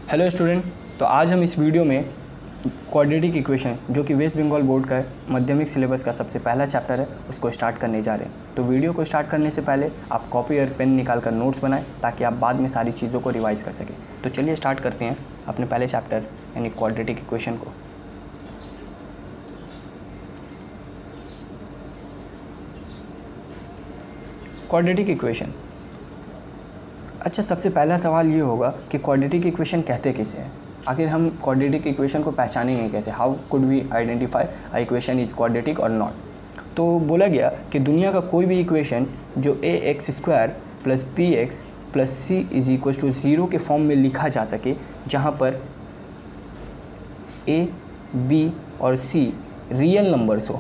Hello student. तो आज हम इस वीडियो में क्वाड्रेटिक इक्वेशन जो कि वेस्ट बंगाल बोर्ड का माध्यमिक सिलेबस का सबसे पहला चैप्टर है उसको स्टार्ट करने जा रहे हैं। तो वीडियो को स्टार्ट करने से पहले आप कॉपी और पेन निकाल कर नोट्स बनाएं ताकि आप बाद में सारी चीज़ों को रिवाइज़ कर सकें। तो चलिए स्टार्ट करते हैं अपने पहले चैप्टर यानी क्वाड्रेटिक इक्वेशन को। Quadratic equation. अच्छा, सबसे पहला सवाल ये होगा कि क्वाड्रेटिक इक्वेशन कहते किसे हैं। आखिर हम क्वाड्रेटिक इक्वेशन को पहचानेंगे कैसे? How could we identify a equation is quadratic और नॉट। तो बोला गया कि दुनिया का कोई भी इक्वेशन जो ax² + bx + c = 0 के फॉर्म में लिखा जा सके, जहाँ पर a, b और c रियल नंबर्स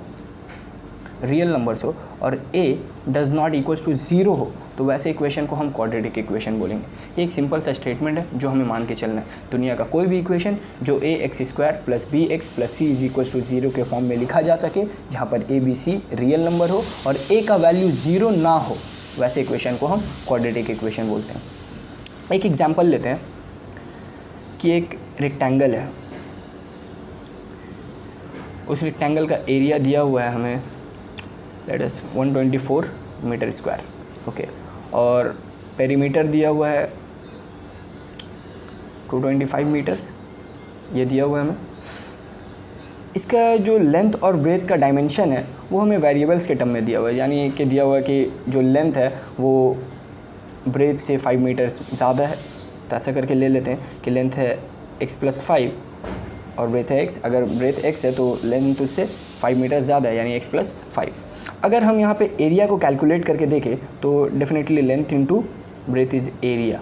हो और a does not equals to 0 हो, तो वैसे इक्वेशन को हम क्वाड्रेटिक इक्वेशन बोलेंगे। ये एक सिंपल सा स्टेटमेंट है जो हमें मान के चलना है। दुनिया का कोई भी इक्वेशन जो ax² + bx + c = 0 के फॉर्म में लिखा जा सके, जहाँ पर a, b, c real number हो और a का वैल्यू 0 ना हो, वैसे इक्वेशन को हम क्वाड्रेटिक इक्वेशन बोलते हैं। एक एग्जाम्पल लेते हैं कि एक रेक्टेंगल है, उस रेक्टेंगल का एरिया दिया हुआ है हमें, that is 124 metre square, okay, और पेरीमीटर दिया हुआ है 225 मीटर्स, ये दिया हुआ है हमें। इसका जो लेंथ और ब्रेथ का डायमेंशन है वो हमें वेरिएबल्स के टर्म में दिया हुआ है, यानी कि दिया हुआ है कि जो लेंथ है वो ब्रेथ से 5 मीटर्स ज़्यादा है। तो ऐसा करके ले लेते हैं कि लेंथ है x + 5 और ब्रेथ है x। अगर ब्रेथ x है तो लेंथ उससे 5 मीटर ज़्यादा है, यानी x + 5। अगर हम यहाँ पे एरिया को कैलकुलेट करके देखें तो definitely length into breadth is area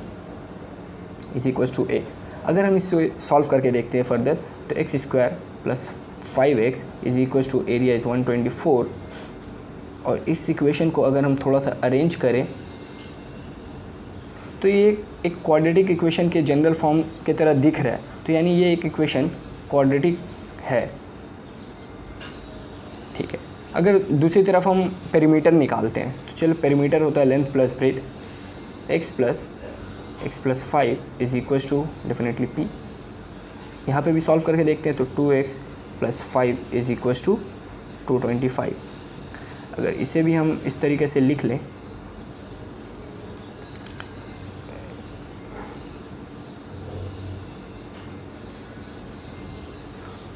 = a। अगर हम इससे सॉल्व करके देखते हैं फर्दर, तो x² + 5x = एरिया इज़ 124। और इस इक्वेशन को अगर हम थोड़ा सा अरेंज करें तो ये एक क्वाड्रेटिक इक्वेशन के जनरल फॉर्म की तरह दिख रहा है। तो यानी ये एक इक्वेशन क्वाड्रेटिक है, ठीक है। अगर दूसरी तरफ हम पेरीमीटर निकालते हैं तो चलो, पेरीमीटर होता है length plus breadth, x + 5 definitely p। यहाँ पे भी सॉल्व करके देखते हैं तो 2x + 5 = 225। अगर इसे भी हम इस तरीके से लिख लें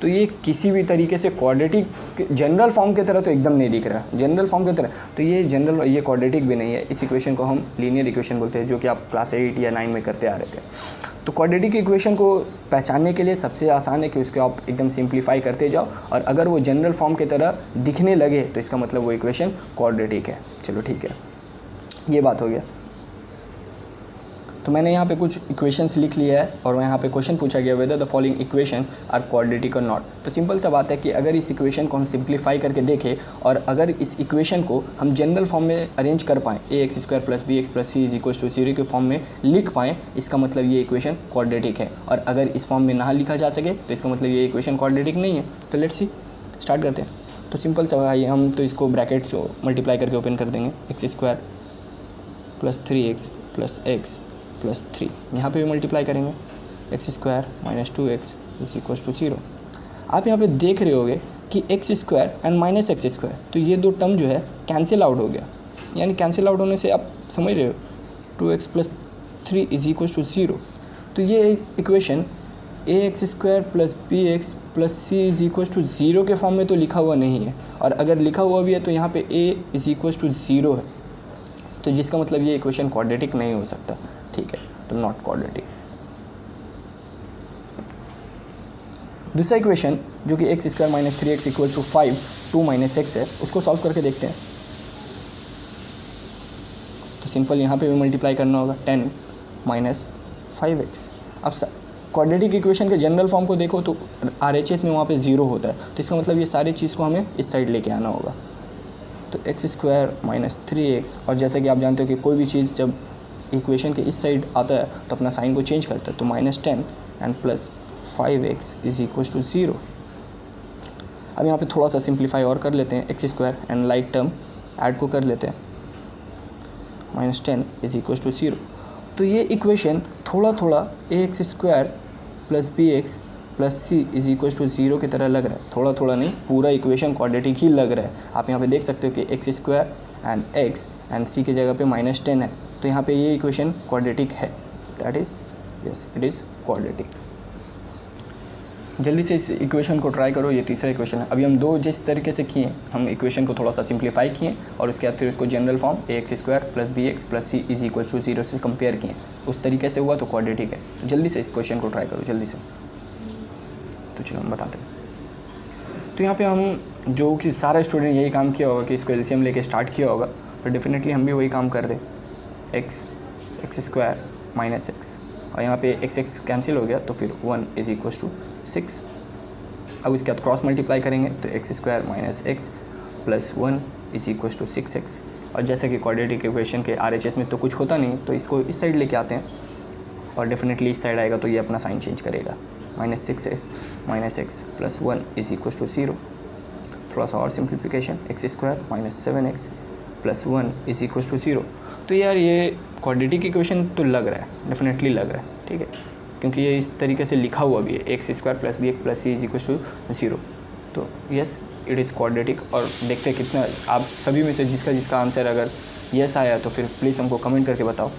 तो ये किसी भी तरीके से क्वाड्रेटिक जनरल फॉर्म की तरह तो एकदम नहीं दिख रहा है। जनरल फॉर्म की तरह तो ये क्वाड्रेटिक भी नहीं है। इस इक्वेशन को हम लीनियर इक्वेशन बोलते हैं, जो कि आप क्लास 8 या 9 में करते आ रहे थे। तो क्वाड्रेटिक इक्वेशन को पहचानने के लिए सबसे आसान है कि उसको आप एकदम सिंप्लीफाई करते जाओ, और अगर वो जनरल फॉर्म की तरह दिखने लगे तो इसका मतलब वो इक्वेशन क्वाड्रेटिक है। चलो ठीक है, ये बात हो गया। तो मैंने यहाँ पे कुछ इक्वेशंस लिख लिया है और यहाँ पे क्वेश्चन पूछा गया whether the following equations are quadratic और नॉट। तो सिंपल सा बात है कि अगर इस इक्वेशन को हम सिंप्लीफाई करके देखें और अगर इस इक्वेशन को हम जनरल फॉर्म में अरेंज कर पाएँ, ax² + bx + c = 0 के फॉर्म में लिख पाएँ, इसका मतलब ये इक्वेशन क्वाड्रेटिक है। और अगर इस फॉर्म में ना लिखा जा सके तो इसका मतलब ये इक्वेशन क्वाड्रेटिक नहीं है। तो लेट्स सी, स्टार्ट करते हैं। तो सिंपल सा है, हम तो इसको ब्रैकेट्स मल्टीप्लाई करके ओपन कर देंगे, x² + 3x + x + 3। यहाँ पे भी मल्टीप्लाई करेंगे, x² - 2x = 0। आप यहाँ पे देख रहे होगे कि x² एंड -x², तो ये दो टर्म जो है कैंसिल आउट हो गया। यानी कैंसिल आउट होने से आप समझ रहे हो 2x + 3 = 0। तो ये इक्वेशन ax² + bx + c = 0 के फॉर्म में तो लिखा हुआ नहीं है, और अगर लिखा हुआ भी है तो यहाँ पे a = 0 है, तो जिसका मतलब ये इक्वेशन क्वाड्रेटिक नहीं हो सकता, ठीक है। तो नॉट क्वाड्रेटिक। दूसरा इक्वेशन जो कि x² - 3x = 5 2 - x है, उसको सॉल्व करके देखते हैं। तो सिंपल यहाँ पे भी मल्टीप्लाई करना होगा, 10 - 5x। अब क्वाड्रेटिक इक्वेशन के जनरल फॉर्म को देखो तो RHS में वहाँ पे 0 होता है, तो इसका मतलब ये सारी चीज़ को हमें इस साइड लेके आना होगा। तो x² - 3x, और जैसा कि आप जानते हो कि कोई भी चीज़ जब इक्वेशन के इस साइड आता है तो अपना साइन को चेंज करता है, तो -10 एंड + 5x = 0। अब यहाँ पे थोड़ा सा सिंप्लीफाई और कर लेते हैं, x² and like term add को कर लेते हैं, -10 = 0। तो ये इक्वेशन थोड़ा थोड़ा ax² plus b x plus c is equal to 0 की तरह लग रहा है, थोड़ा थोड़ा नहीं, पूरा इक्वेशन क्वाड्रेटिक ही लग रहा है। आप यहाँ पे देख सकते हो कि x square and x and c की जगह पे -10 है, तो यहाँ पे ये इक्वेशन क्वाड्रेटिक है, that is yes it is quadratic. जल्दी से इस इक्वेशन को ट्राई करो, ये तीसरा इक्वेशन है। अभी हम दो जिस तरीके से किए, हम इक्वेशन को थोड़ा सा सिंप्लीफाई किए और उसके बाद फिर उसको general form a x square plus b x plus c is equal to 0 से कंपेयर किए, उस तरीके से हुआ तो क्वाड्रेटिक है। तो जल्दी से इस क्वेश्चन को ट्राई करो जल्दी से। तो चलो हम बताते हैं। तो यहाँ पे हम जो कि सारा स्टूडेंट यही काम किया होगा कि इसको एलसीएम लेके स्टार्ट किया होगा, तो डेफिनेटली हम भी वही काम कर रहे। एक्स स्क्वायर माइनस एक्स, और यहाँ पे एक्स कैंसिल हो गया तो फिर 1 इज इक्वल टू 6। अब इसके बाद क्रॉस मल्टीप्लाई करेंगे तो x square minus x plus 1 is equal to 6x। और जैसे कि क्वाड्रेटिक इक्वेशन के RHS में तो कुछ होता नहीं, तो इसको इस साइड लेके आते हैं और डेफिनेटली इस साइड आएगा तो ये अपना साइन चेंज करेगा, -6x minus x plus 1 is equal to 0। थोड़ा सा और simplification, x square minus 7x plus 1 is equal to 0। तो यार ये क्वाड्रेटिक इक्वेशन तो लग रहा है, डेफिनेटली लग रहा है, ठीक है, क्योंकि ये इस तरीके से लिखा हुआ भी है, x square plus b x plus c is equal to 0। तो यस इट इज़ क्वाड्रेटिक। और देखते हैं कितना आप सभी में से जिसका आंसर अगर यस आया तो फिर प्लीज़ हमको कमेंट करके बताओ।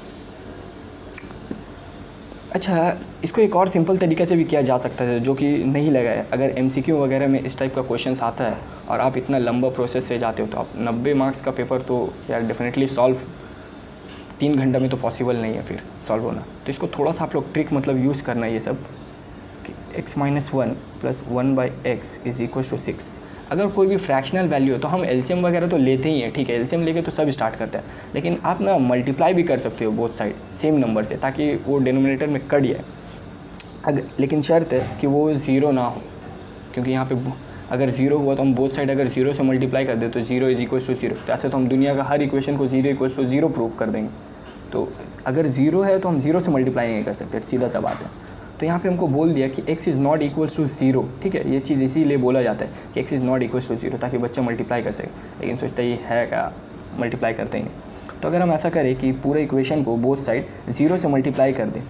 अच्छा, इसको एक और सिंपल तरीके से भी किया जा सकता है जो कि नहीं लगा है। अगर MCQ वगैरह में इस टाइप का क्वेश्चन आता है और आप इतना लंबा प्रोसेस से जाते हो तो आप 90 मार्क्स का पेपर तो यार डेफिनेटली सॉल्व 3 घंटे में तो पॉसिबल नहीं है फिर सॉल्व होना। तो इसको थोड़ा सा आप लोग ट्रिक मतलब यूज़ करना है ये सब कि x minus 1 plus 1/x is equal to 6। अगर कोई भी फ्रैक्शनल वैल्यू है तो हम एलसीएम वगैरह तो लेते ही हैं, ठीक है, एलसीएम लेके तो सब स्टार्ट करते हैं, लेकिन आप ना मल्टीप्लाई भी कर सकते हो बोथ साइड सेम नंबर से, ताकि वो डिनोमिनेटर में कट जाए। लेकिन शर्त है कि वो 0 ना हो, क्योंकि यहाँ पे अगर 0 हुआ तो हम बोथ साइड अगर 0 से मल्टीप्लाई कर दे तो 0 इज इक्वल टू 0। तो ऐसे तो हम दुनिया का हर इक्वेशन को 0 इक्वल टू 0 प्रूव कर देंगे। तो अगर 0 है तो हम 0 से मल्टीप्लाई नहीं कर सकते, सीधा सा बात है। तो यहाँ पे हमको बोल दिया कि x is not equals to 0, ठीक है, ये चीज़ इसीलिए बोला जाता है कि x is not equals to 0, ताकि बच्चा मल्टीप्लाई कर सके, लेकिन सोचता ये है क्या, मल्टीप्लाई करते ही नहीं। तो अगर हम ऐसा करें कि पूरे इक्वेशन को बोथ साइड 0 से मल्टीप्लाई कर दें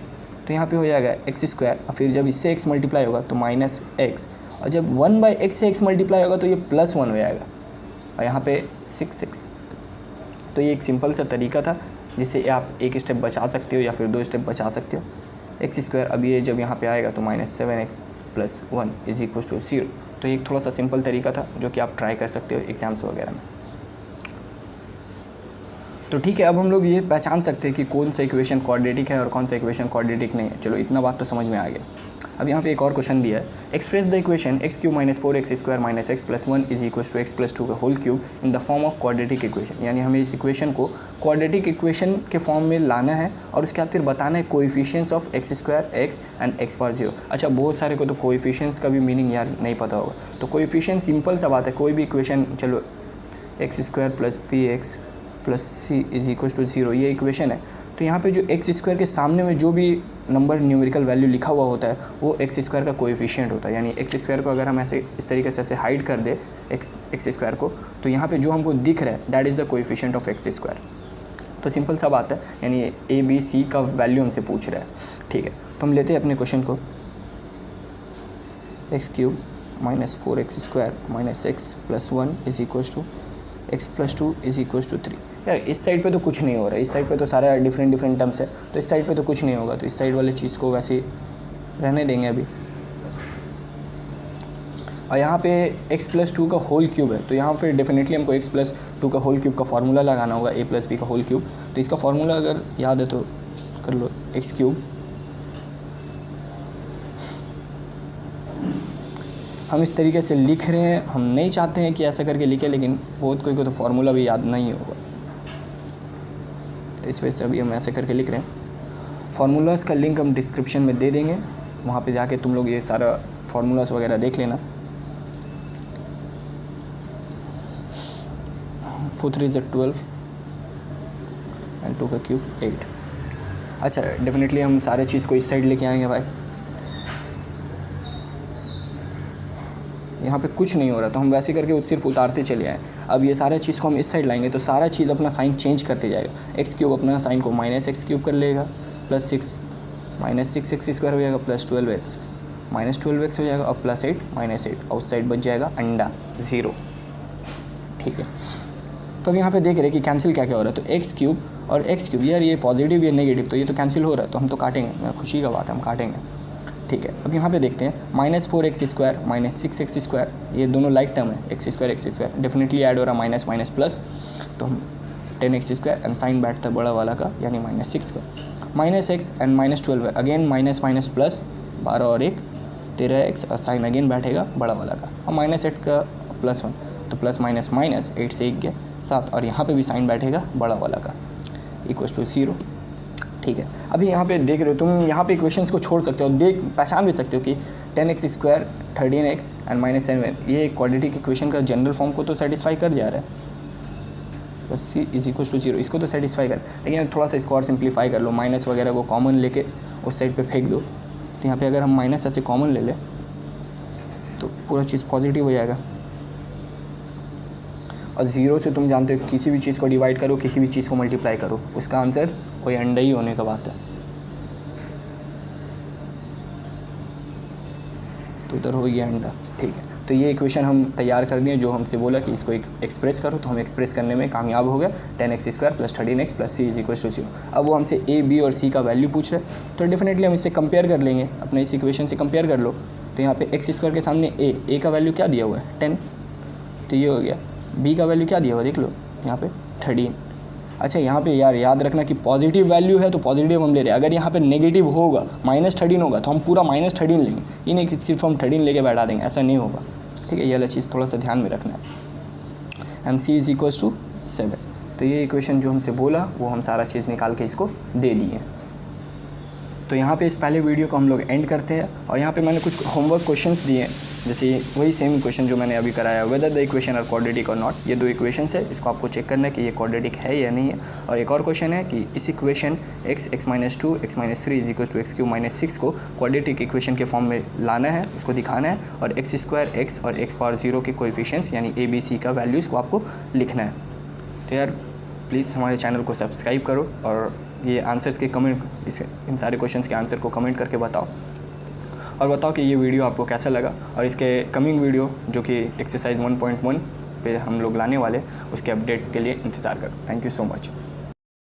तो यहाँ पे हो जाएगा एक्स स्क्वायर, और फिर जब इससे x मल्टीप्लाई होगा तो माइनस एक्स, और जब 1/x से x मल्टीप्लाई होगा तो ये +1 हो जाएगा, और यहाँ पे 6x। तो ये एक सिंपल सा तरीका था जिससे आप एक स्टेप बचा सकते हो या फिर 2 स्टेप बचा सकते हो। एक्स स्क्वायर अब ये जब यहाँ पे आएगा तो -7x plus 1 is equal to 0। तो एक थोड़ा सा सिंपल तरीका था जो कि आप ट्राई कर सकते हो एग्जाम्स वगैरह में। तो ठीक है, अब हम लोग ये पहचान सकते हैं कि कौन सा इक्वेशन क्वाड्रेटिक है और कौन सा इक्वेशन क्वाड्रेटिक नहीं है। चलो इतना बात तो समझ में आ गया। अब यहाँ पे एक और क्वेश्चन दिया है, express the equation x³ - 4x² - x + 1 is equal to x + 2 का whole cube in the form of quadratic equation. यानी हमें इस इक्वेशन को क्वाड्रेटिक इक्वेशन के फॉर्म में लाना है और उसके बाद फिर बताना है coefficients of x² x and x⁴। अच्छा, बहुत सारे को तो कोएफिशिएंट्स का भी मीनिंग यार नहीं पता होगा। तो कोएफिशिएंट सिंपल सा बात है, कोई भी इक्वेशन, चलो x² + bx + c is equal to 0 ये इक्वेशन है। तो यहाँ पे जो x² के सामने में जो भी नंबर न्यूमेरिकल वैल्यू लिखा हुआ होता है वो x² का कोएफिशिएंट होता है। यानी x² को अगर हम ऐसे इस तरीके से ऐसे हाइड कर दे x² को, तो यहाँ पे जो हमको दिख रहा है that is the coefficient of x²। तो सिंपल सा बात है, यानी a b c का वैल्यू हमसे पूछ रहा है, ठीक है। तो हम लेते हैं अपने क्वेश्चन को, x³ - 4x² - x + 1 is equal to x + 2 is equal to 3। यार इस साइड पे तो कुछ नहीं हो रहा है, इस साइड पे तो सारे डिफरेंट टर्म्स है, तो इस साइड पे तो कुछ नहीं होगा, तो इस साइड वाले चीज़ को वैसे रहने देंगे अभी। और यहाँ पे x + 2 का होल क्यूब है, तो यहाँ फिर डेफिनेटली हमको x + 2 का होल क्यूब का फार्मूला लगाना होगा, a + b का होल क्यूब। तो इसका फार्मूला अगर याद है तो कर लो, x³ हम इस तरीके से लिख रहे हैं, हम नहीं चाहते हैं कि ऐसा करके लिखें, लेकिन बहुत कोई को तो फार्मूला भी याद नहीं होगा, तो इस वजह से अभी हम ऐसे करके लिख रहे हैं। फार्मूलाज का लिंक हम डिस्क्रिप्शन में दे देंगे, वहाँ पे जाके तुम लोग ये सारा फार्मूलाज वगैरह देख लेना। 4 3 = 12 एंड 2 का क्यूब 8। अच्छा, डेफिनेटली हम सारे चीज़ को इस साइड लेके आएंगे भाई, यहाँ पे कुछ नहीं हो रहा तो हम वैसे करके सिर्फ उतारते चले आए। अब ये सारा चीज़ को हम इस साइड लाएंगे तो सारा चीज़ अपना साइन चेंज करते जाएगा। x³ अपना साइन को -x³ कर लेगा, +6 माइनस 6x² हो जाएगा प्लस 12x, माइनस 12x हो जाएगा और प्लस 8 माइनस 8, आउट साइड बच जाएगा अंडा 0। ठीक है, तो अब यहाँ पे देख रहे हैं कि कैंसिल क्या क्या हो रहा है, तो x³ और x³ यार ये पॉजिटिव ये नेगेटिव, तो ये तो कैंसिल हो रहा है, तो हम तो काटेंगे, खुशी का बात है हम काटेंगे। ठीक है, अब यहाँ पे देखते हैं -4x² माइनस 6x², ये दोनों लाइक टर्म है, x² डेफिनेटली ऐड हो रहा है, माइनस माइनस प्लस, तो हम 10x² एंड साइन बैठता है बड़ा वाला का यानी -6 का, -x and -12 again minus minus plus, 12 और 1 13x और साइन अगेन बैठेगा बड़ा वाला का, और -8 का +1 तो प्लस माइनस माइनस 8 से 1 गया 7, और यहाँ पे भी साइन बैठेगा बड़ा वाला का इक्वल्स टू 0। ठीक है, अभी यहाँ पे देख रहे हो तुम, यहाँ पे इक्वेशंस को छोड़ सकते हो, पहचान भी सकते हो कि 10x² 13x एंड -7 ये क्वाड्रेटिक इक्वेशन का जनरल फॉर्म को तो सेटिस्फाई कर जा रहा है, बस c इज इक्वल टू 0 इसको तो सेटिस्फाई कर, लेकिन थोड़ा सा इसको और सिंप्लीफाई कर लो, माइनस वगैरह को कॉमन लेके उस साइड पे फेंक दो, तो यहाँ पे अगर हम माइनस ऐसे कॉमन ले लें तो पूरा चीज़ पॉजिटिव हो जाएगा, और 0 से तुम जानते हो किसी भी चीज़ को डिवाइड करो, किसी भी चीज़ को मल्टीप्लाई करो, उसका आंसर वही अंडा ही होने का बात है, तो उधर हो गया अंडा। ठीक है, तो ये इक्वेशन हम तैयार कर दिए, जो हमसे बोला कि इसको एक्सप्रेस करो, तो हम एक्सप्रेस करने में कामयाब हो गए, 10x² plus 13x plus c is equal to 0। अब वो हमसे a, b और c का वैल्यू पूछ रहे हैं, तो डेफिनेटली हम इससे कंपेयर कर लेंगे, अपने इस इक्वेशन से कंपेयर कर लो, तो यहाँ पे x² के सामने a का वैल्यू क्या दिया हुआ है 10, तो ये हो गया, b का वैल्यू क्या दिया हुआ देख लो यहाँ पे 13। अच्छा यहाँ पे यार याद रखना कि पॉजिटिव वैल्यू है तो पॉजिटिव हम ले रहे हैं, अगर यहाँ पे नेगेटिव होगा -13 होगा तो हम पूरा -13 लेंगे, ये नहीं कि सिर्फ हम 13 लेके बैठा देंगे, ऐसा नहीं होगा। ठीक है, ये वाला चीज़ थोड़ा सा ध्यान में रखना है। And c is equals to 7, तो ये इक्वेशन जो हमसे बोला वो हम सारा चीज़ निकाल के इसको दे दिए। तो यहाँ पे इस पहले वीडियो को हम लोग एंड करते हैं, और यहाँ पे मैंने कुछ होमवर्क क्वेश्चंस दिए हैं, जैसे वही सेम क्वेश्चन जो मैंने अभी कराया, whether the equation are quadratic और नॉट, ये 2 इक्वेशंस है, इसको आपको चेक करना है कि ये क्वाड्रेटिक है या नहीं है। और एक और क्वेश्चन है कि इस equation x -2 x -3 is equal to x³ -6 को क्वाड्रेटिक इक्वेशन के फॉर्म में लाना है, उसको दिखाना है, और x² x और x⁻0 के कोएफिशिएंट्स यानी a b c का वैल्यूज़ को आपको लिखना है। तो यार प्लीज़ हमारे चैनल को सब्सक्राइब करो, और ये आंसर्स के कमेंट, इन सारे क्वेश्चंस के आंसर को कमेंट करके बताओ, और बताओ कि ये वीडियो आपको कैसा लगा, और इसके कमिंग वीडियो जो कि एक्सरसाइज 1.1 पे हम लोग लाने वाले, उसके अपडेट के लिए इंतज़ार करो। Thank you so much.